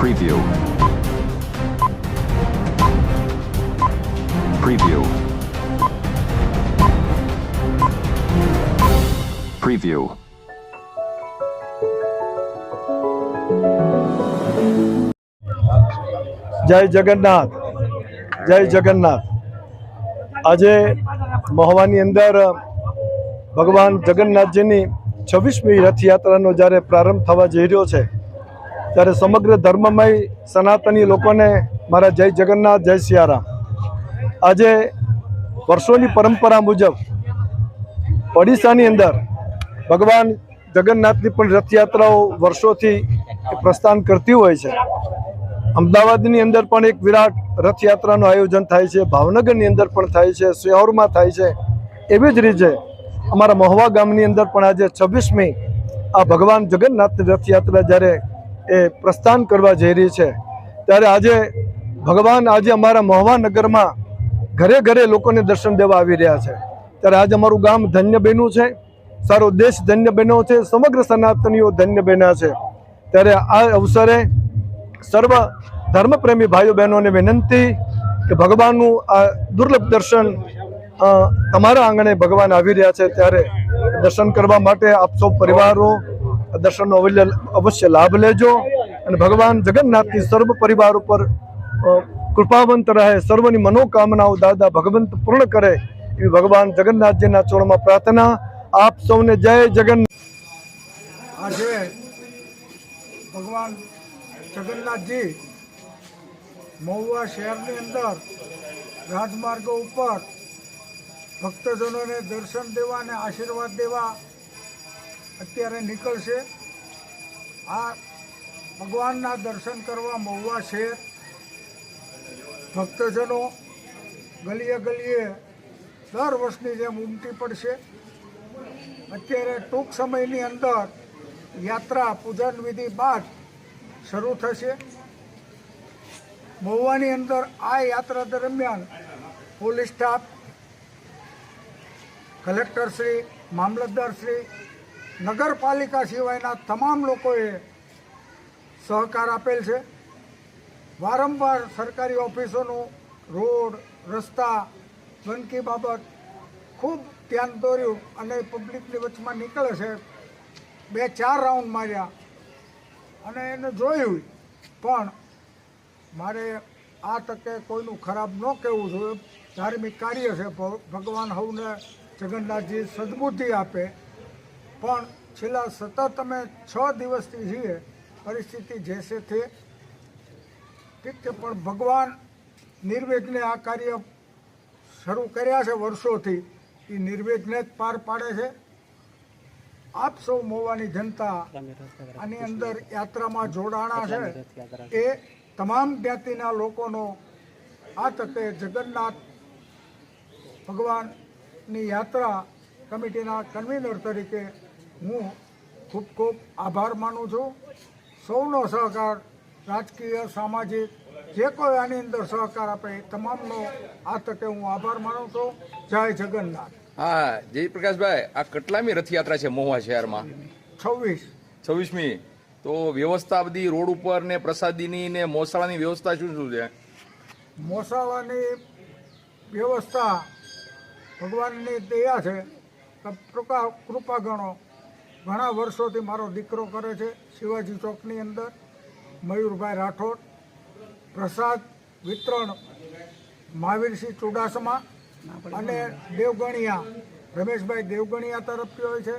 Preview. Preview. Preview. જય જગન્નાથ, જય જગન્નાથ। આજે મહવાની અંદર ભગવાન જગન્નાથજીની 26મી રથયાત્રાનો જ્યારે પ્રારંભ થવા જઈ રહ્યો છે ત્યારે સમગ્ર ધર્મમય સનાતની લોકોને મારા જય જગન્નાથ, જય સિયારામ। આજે વર્ષોની પરંપરા મુજબ ઓડિશાની અંદર ભગવાન જગન્નાથની પણ રથયાત્રાઓ વર્ષોથી પ્રસ્થાન કરતી હોય છે। અમદાવાદની અંદર પણ એક વિરાટ રથયાત્રાનું આયોજન થાય છે, ભાવનગરની અંદર પણ થાય છે, સિહોરમાં થાય છે। એવી જ રીતે અમારા મહુવા ગામની અંદર પણ આજે 26મી આ ભગવાન જગન્નાથની રથયાત્રા જ્યારે એ પ્રસ્થાન કરવા જઈ રહી છે ત્યારે આજે ભગવાન આજે અમારા મહુવા નગરમાં ઘરે ઘરે લોકોને દર્શન દેવા આવી રહ્યા છે। ત્યારે આજે અમારું ગામ ધન્ય બન્યું છે, સારો દેશ ધન્ય બન્યો છે, સમગ્ર સનાતનીઓ ધન્ય બન્યા છે। ત્યારે આ અવસરે સર્વ ધર્મપ્રેમી ભાઈઓ બહેનોને વિનંતી કે ભગવાનનું આ દુર્લભ દર્શન તમારા આંગણે ભગવાન આવી રહ્યા છે ત્યારે દર્શન કરવા માટે આપ સૌ પરિવારો દર્શનનો અવશ્ય લાભ લેજો અને ભગવાન જગન્નાથની સર્વ પરિવાર ઉપર કૃપાવંત રહે, સર્વની મનોકામનાઓ દાદા ભગવંત પૂર્ણ કરે એવી ભગવાન જગન્નાથજીના ચરણમાં પ્રાર્થના। આપ સૌને જય જગન્નાથ। આજે ભગવાન જગન્નાથજી મહુવા શહેરની અંદર રાજમાર્ગો ઉપર ભક્તજનોને દર્શન દેવા અને આશીર્વાદ દેવા અત્યારે નીકળશે। આ ભગવાનના દર્શન કરવા મહુવા શહેર ભક્તજનો ગલીએ ગલીએ દર વર્ષની જેમ ઉમટી પડશે। અત્યારે ટૂંક સમયની અંદર યાત્રા પૂજન વિધિ બાદ શરૂ થશે। મહુવાની અંદર આ યાત્રા દરમિયાન પોલીસ સ્ટાફ, કલેક્ટરશ્રી, મામલતદારશ્રી, નગરપાલિકા સિવાયના તમામ લોકોએ સહકાર આપેલ છે। વારંવાર સરકારી ઓફિસોનું રોડ, રસ્તા, ગંદકી બાબત ખૂબ ધ્યાન દોર્યું અને પબ્લિકની વચમાં નીકળે છે। 2-4 રાઉન્ડ માર્યા અને એને જોયું, પણ મારે આ તકે કોઈનું ખરાબ ન કહેવું જોઈએ। ધાર્મિક કાર્ય છે, ભગવાન સૌને જગન્નાથજી સદબુદ્ધિ આપે, પણ છેલ્લા સતત અમે 6 દિવસથી છીએ, પરિસ્થિતિ જેસે છે ઠીક છે, પણ ભગવાન નિર્વિઘ્ને આ કાર્ય શરૂ કર્યા છે વર્ષોથી, એ નિર્વિઘ્ને જ પાર પાડે છે। આપ સૌ મહુવાની જનતા આની અંદર યાત્રામાં જોડાણા છે એ તમામ જ્ઞાતિના લોકોનો આ તકે જગન્નાથ ભગવાનની યાત્રા કમિટીના કન્વીનર તરીકે હું ખૂબ ખૂબ આભાર માનું છું। સૌનો સહકાર, રાજકીય, સામાજિક જે કોઈ આની અંદર સહકાર આપે તમામનો આ તકે હું આભાર માનું છું। જય જગન્નાથ। હા, જયપ્રકાશભાઈ, આ કેટલામી રથયાત્રા છે મહુવા શહેરમાં? 26મી। તો વ્યવસ્થા બધી રોડ ઉપર ને પ્રસાદીની ને મોસાળાની વ્યવસ્થા શું શું છે? મોસાળાની વ્યવસ્થા ભગવાનની દયા છે, કૃપા ગણો। ઘણા વર્ષોથી મારો દીકરો કરે છે શિવાજી ચોકની અંદર, મયુરભાઈ રાઠોડ। પ્રસાદ વિતરણ મહાવીરસિંહ ચુડાસમા અને દેવગણિયા, રમેશભાઈ દેવગણિયા તરફથી હોય છે।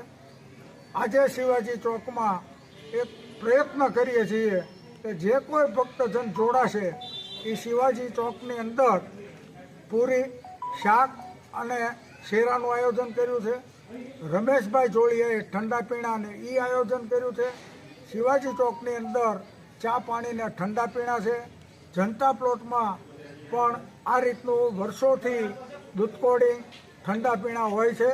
આજે શિવાજી ચોકમાં એક પ્રયત્ન કરીએ છીએ કે જે કોઈ ભક્તજન જોડાશે એ શિવાજી ચોકની અંદર પૂરી, શાક અને શેરાનું આયોજન કર્યું છે। રમેશભાઈ જોડીએ ઠંડા પીણાને એ આયોજન કર્યું છે। શિવાજી ચોકની અંદર ચા પાણીને ઠંડા પીણા છે। જનતા પ્લોટમાં પણ આ રીતનું વર્ષોથી દૂધકોડી, ઠંડા પીણા હોય છે।